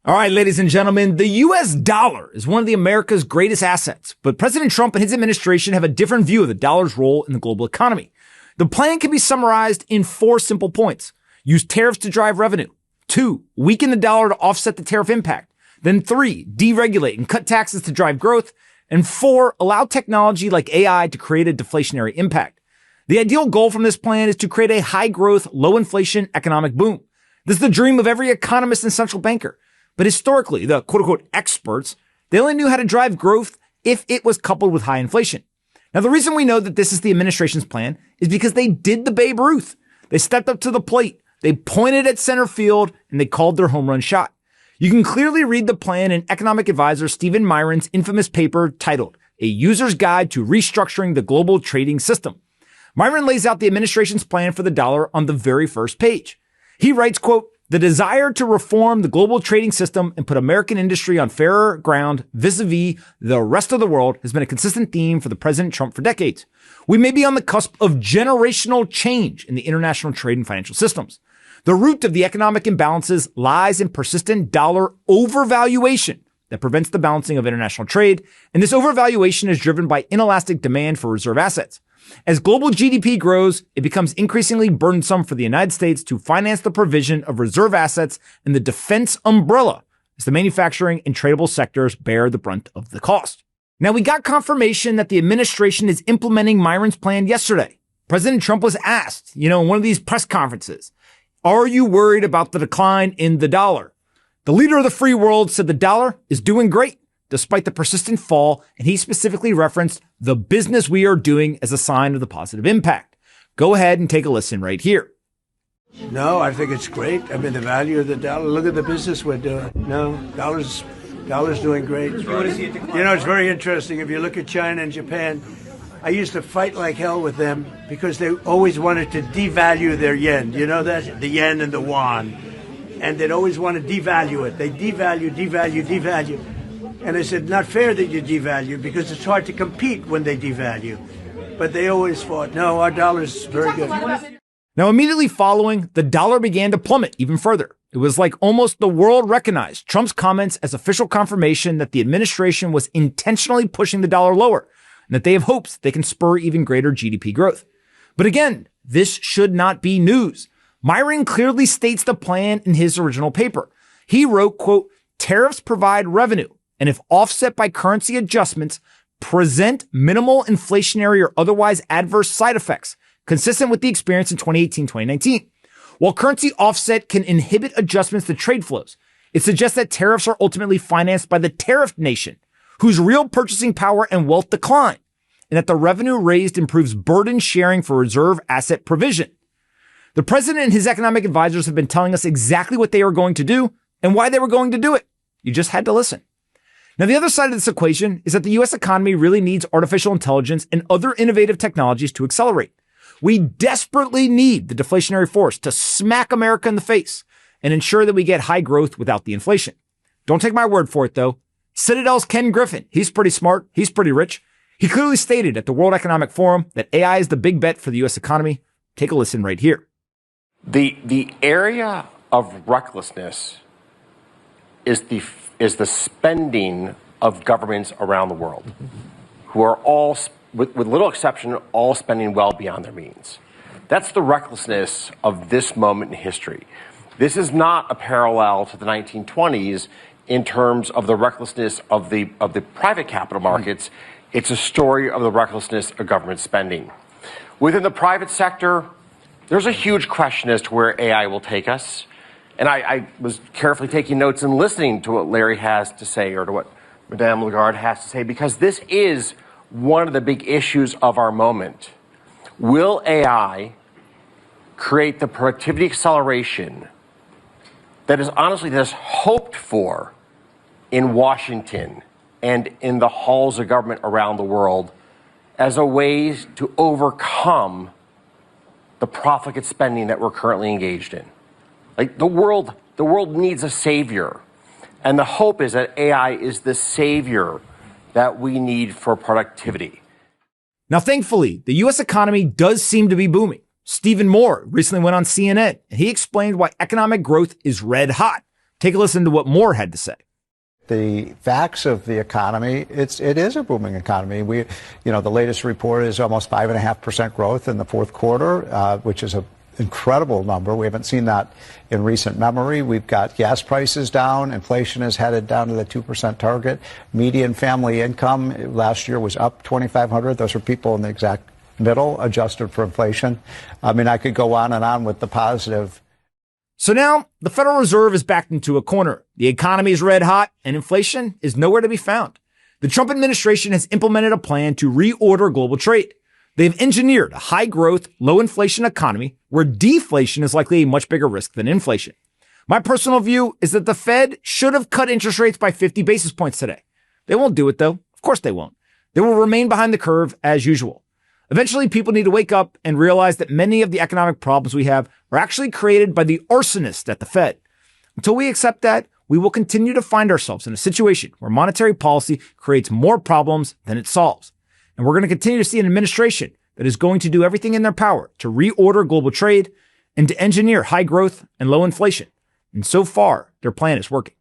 All right, ladies and gentlemen, the U.S. dollar is one of America's greatest assets, but President Trump and his administration have a different view of the dollar's role in the global economy. The plan can be summarized in 4 simple points. Use tariffs to drive revenue. 2, weaken the dollar to offset the tariff impact. Then 3, deregulate and cut taxes to drive growth. And 4, allow technology like AI to create a deflationary impact. The ideal goal from this plan is to create a high-growth, low-inflation economic boom. This is the dream of every economist and central banker. But historically, the quote-unquote experts, they only knew how to drive growth if it was coupled with high inflation. Now, the reason we know that this is the administration's plan is because they did the Babe Ruth. They stepped up to the plate, they pointed at center field, and they called their home run shot. You can clearly read the plan in economic advisor Stephen Myron's infamous paper titled A User's Guide to Restructuring the Global Trading System. Myron lays out the administration's plan for the dollar on the very first page. He writes, quote, "The desire to reform the global trading system and put American industry on fairer ground vis-a-vis the rest of the world has been a consistent theme for the President Trump for decades. We may be on the cusp of generational change in the international trade and financial systems. The root of the economic imbalances lies in persistent dollar overvaluation that prevents the balancing of international trade, and this overvaluation is driven by inelastic demand for reserve assets. As global GDP grows, it becomes increasingly burdensome for the United States to finance the provision of reserve assets in the defense umbrella as the manufacturing and tradable sectors bear the brunt of the cost." Now, we got confirmation that the administration is implementing Myron's plan yesterday. President Trump was asked, in one of these press conferences, "Are you worried about the decline in the dollar?" The leader of the free world said the dollar is doing great despite the persistent fall, and he specifically referenced the business we are doing as a sign of the positive impact. Go ahead and take a listen right here. No, I think it's great. I mean, the value of the dollar, look at the business we're doing. No, dollar's doing great. It's very interesting. If you look at China and Japan, I used to fight like hell with them because they always wanted to devalue their yen. You know that? The yen and the yuan. And they'd always want to devalue it. They devalue. And I said, not fair that you devalue because it's hard to compete when they devalue. But they always fought, no, our dollar's very good. Now, immediately following, the dollar began to plummet even further. It was like almost the world recognized Trump's comments as official confirmation that the administration was intentionally pushing the dollar lower and that they have hopes they can spur even greater GDP growth. But again, this should not be news. Myron clearly states the plan in his original paper. He wrote, quote, "Tariffs provide revenue, and if offset by currency adjustments, present minimal inflationary or otherwise adverse side effects, consistent with the experience in 2018-2019. While currency offset can inhibit adjustments to trade flows, it suggests that tariffs are ultimately financed by the tariffed nation, whose real purchasing power and wealth decline, and that the revenue raised improves burden sharing for reserve asset provision. The president and his economic advisors have been telling us exactly what they are going to do and why they were going to do it. You just had to listen. Now, the other side of this equation is that the U.S. economy really needs artificial intelligence and other innovative technologies to accelerate. We desperately need the deflationary force to smack America in the face and ensure that we get high growth without the inflation. Don't take my word for it, though. Citadel's Ken Griffin, he's pretty smart, he's pretty rich. He clearly stated at the World Economic Forum that AI is the big bet for the U.S. economy. Take a listen right here. The area of recklessness is the spending of governments around the world, who are all, with little exception, all spending well beyond their means. That's the recklessness of this moment in history. This is not a parallel to the 1920s in terms of the recklessness of the private capital markets. It's a story of the recklessness of government spending. Within the private sector, there's a huge question as to where AI will take us. And I was carefully taking notes and listening to what Larry has to say, or to what Madame Lagarde has to say, because this is one of the big issues of our moment. Will AI create the productivity acceleration that is honestly that's hoped for in Washington and in the halls of government around the world as a way to overcome the profligate spending that we're currently engaged in? Like the world needs a savior. And the hope is that AI is the savior that we need for productivity. Now, thankfully, the U.S. economy does seem to be booming. Stephen Moore recently went on CNN, and he explained why economic growth is red hot. Take a listen to what Moore had to say. The facts of the economy, it is a booming economy. The latest report is almost 5.5% growth in the fourth quarter, which is an incredible number. We haven't seen that in recent memory. We've got gas prices down. Inflation is headed down to the 2% target. Median family income last year was up $2,500. Those are people in the exact middle, adjusted for inflation. I mean, I could go on and on with the positive. So now the Federal Reserve is backed into a corner. The economy is red hot and inflation is nowhere to be found. The Trump administration has implemented a plan to reorder global trade. They've engineered a high growth, low inflation economy where deflation is likely a much bigger risk than inflation. My personal view is that the Fed should have cut interest rates by 50 basis points today. They won't do it though. Of course they won't. They will remain behind the curve as usual. Eventually, people need to wake up and realize that many of the economic problems we have are actually created by the arsonist at the Fed. Until we accept that, we will continue to find ourselves in a situation where monetary policy creates more problems than it solves. And we're going to continue to see an administration that is going to do everything in their power to reorder global trade and to engineer high growth and low inflation. And so far, their plan is working.